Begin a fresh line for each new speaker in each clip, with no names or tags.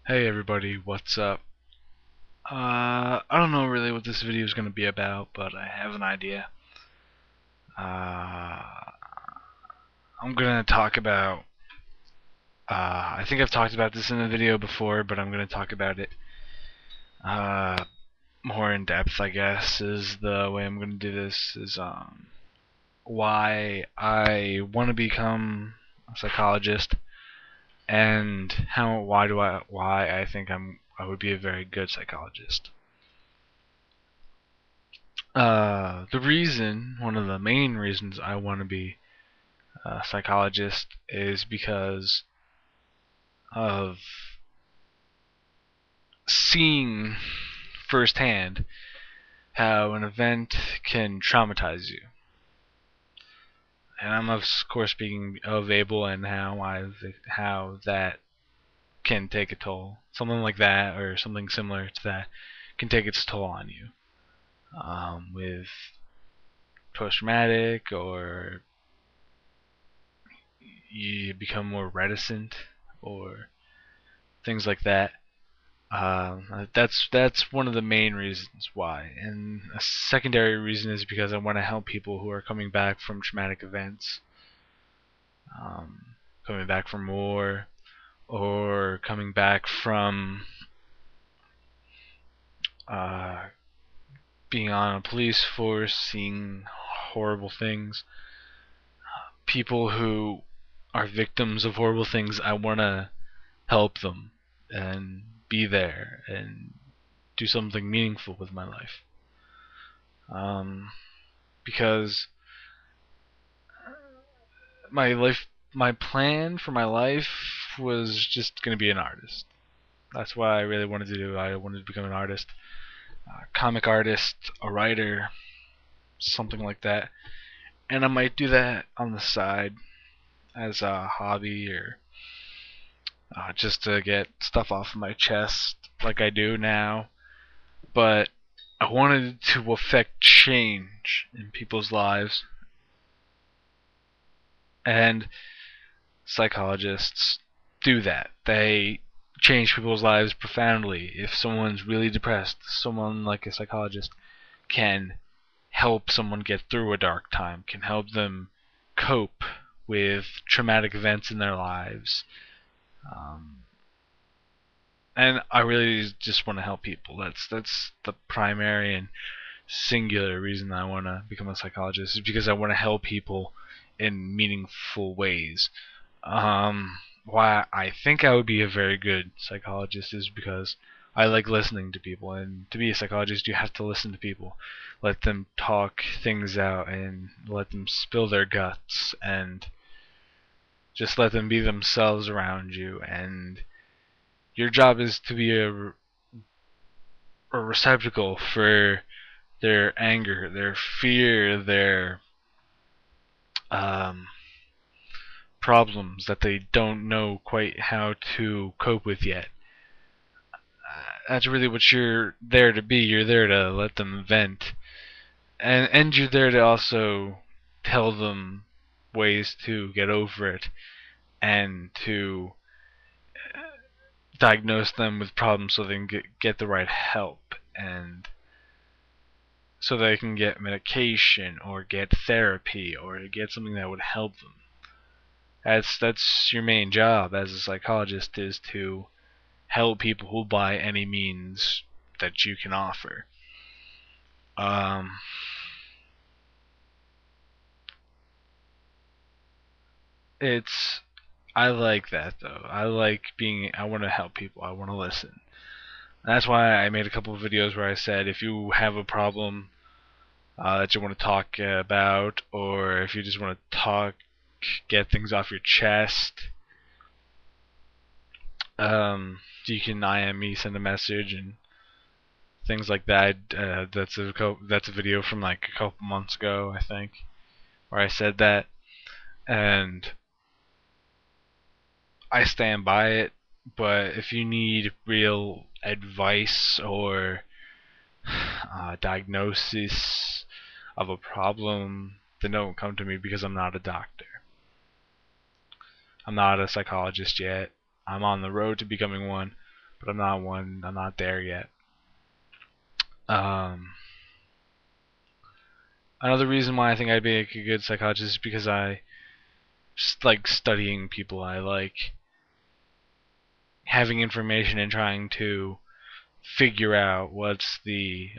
Hey everybody, what's up? I don't know really what this video is going to be about, but I have an idea. Uh, I'm going to talk about, I think I've talked about this in a video before, but I'm going to talk about it uh, more in depth, I guess, is the way I'm going to do this, is why I want to become a psychologist and why I think I would be a very good psychologist. One of the main reasons I want to be a psychologist is because of seeing firsthand how an event can traumatize you. And I'm of course speaking of Abel and how that can take a toll. Something like that or something similar to that can take its toll on you. With post-traumatic, or you become more reticent, or things like that. That's one of the main reasons why. And a secondary reason is because I want to help people who are coming back from traumatic events, coming back from war, or coming back from uh, being on a police force, seeing horrible things. People who are victims of horrible things, I want to help them and be there and do something meaningful with my life. Because my plan for my life was just going to be an artist. That's what I really wanted to do. I wanted to become an artist, a comic artist, a writer, something like that. And I might do that on the side as a hobby, or just to get stuff off of my chest like I do now. But I wanted to affect change in people's lives. And psychologists do that. They change people's lives profoundly. If someone's really depressed, someone like a psychologist can help someone get through a dark time, can help them cope with traumatic events in their lives. And I really just want to help people. That's the primary and singular reason I want to become a psychologist, is because I want to help people in meaningful ways. Why I think I would be a very good psychologist is because I like listening to people, and to be a psychologist, you have to listen to people, let them talk things out, and let them spill their guts, and just let them be themselves around you. And your job is to be a receptacle for their anger, their fear, their um, problems that they don't know quite how to cope with yet. That's really what you're there to be. You're there to let them vent, and you're there to also tell them ways to get over it, and to diagnose them with problems so they can get the right help, and so they can get medication or get therapy or get something that would help them. That's your main job as a psychologist, is to help people by any means that you can offer. Um, it's I like that though. I want to help people. I want to listen. That's why I made a couple of videos where I said if you have a problem that you want to talk about, or if you just want to talk, get things off your chest, you can IM me, send a message, and things like that. That's a video from like a couple months ago, I think, where I said that, and I stand by it. But if you need real advice or diagnosis of a problem, then don't come to me, because I'm not a doctor. I'm not a psychologist yet. I'm on the road to becoming one, but I'm not one. I'm not there yet. Um, Another reason why I think I'd be a good psychologist is because I just like studying people. I like having information and trying to figure out what's the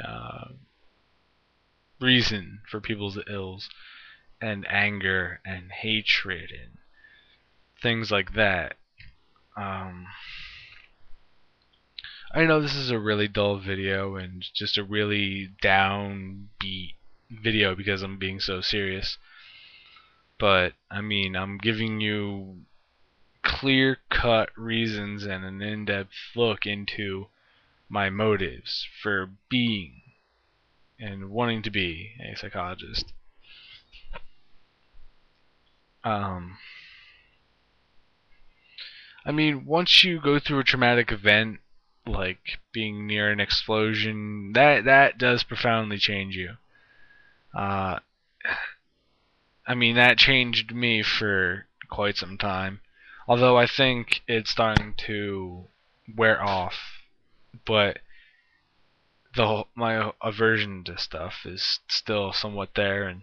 reason for people's ills and anger and hatred and things like that. Um, I know this is a really dull video and just a really downbeat video because I'm being so serious. But, I mean, I'm giving you clear-cut reasons and an in-depth look into my motives for being and wanting to be a psychologist. Um, I mean, once you go through a traumatic event, like being near an explosion, that does profoundly change you. Uh, I mean, that changed me for quite some time. Although I think it's starting to wear off, but my aversion to stuff is still somewhat there, and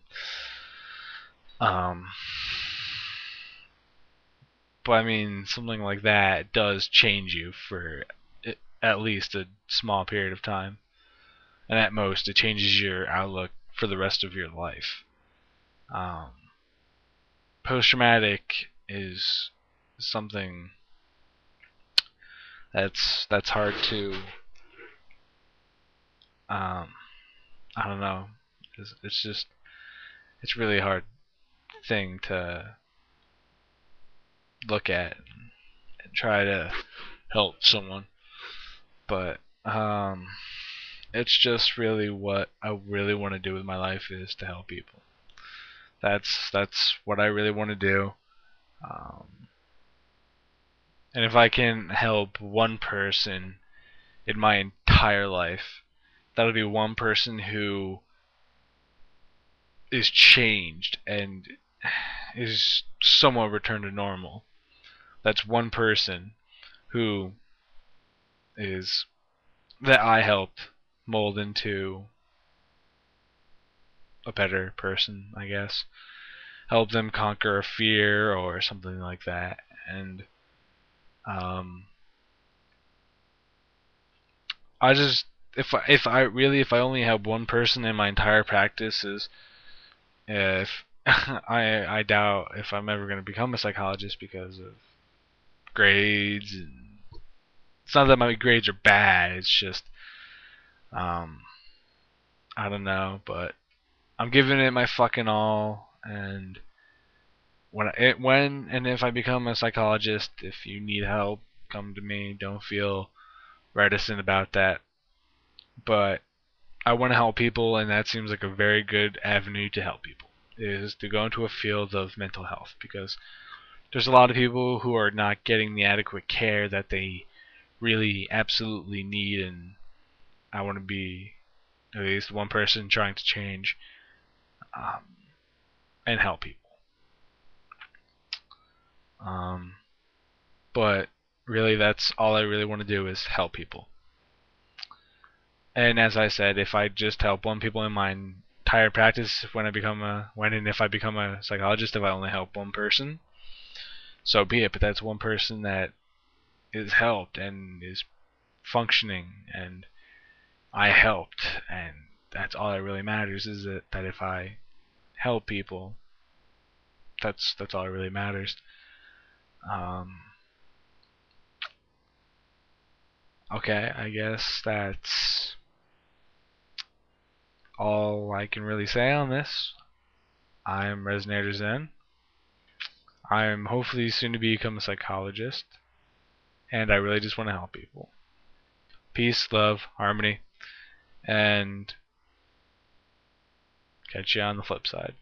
um, but I mean, something like that does change you for at least a small period of time, and at most, it changes your outlook for the rest of your life. Um, Post-traumatic is something that's hard to um, I don't know. It's just it's really a hard thing to look at and try to help someone, but it's just really what I really want to do with my life is to help people. That's what I really want to do. Um, and if I can help one person in my entire life, that'll be one person who is changed and is somewhat returned to normal. That's one person who is that I helped mold into a better person, I guess. Help them conquer a fear or something like that. And um, I just if I only have one person in my entire practice is if I doubt if I'm ever going to become a psychologist because of grades, and it's not that my grades are bad, it's just um I don't know, but I'm giving it my fucking all, and when and if I become a psychologist, if you need help, come to me. Don't feel reticent about that. But I want to help people, and that seems like a very good avenue to help people, is to go into a field of mental health, because there's a lot of people who are not getting the adequate care that they really absolutely need, and I want to be at least one person trying to change um, and help people. Um, but really, that's all I really want to do is help people. And as I said, if I just help one people in my entire practice, when and if I become a psychologist, if I only help one person, so be it. But that's one person that is helped and is functioning, and I helped, and that's all that really matters. Is that if I help people, that's all that really matters. Um, okay, I guess that's all I can really say on this. I'm RezenatorZen. I'm hopefully soon to become a psychologist, and I really just want to help people. Peace, love, harmony, and catch you on the flip side.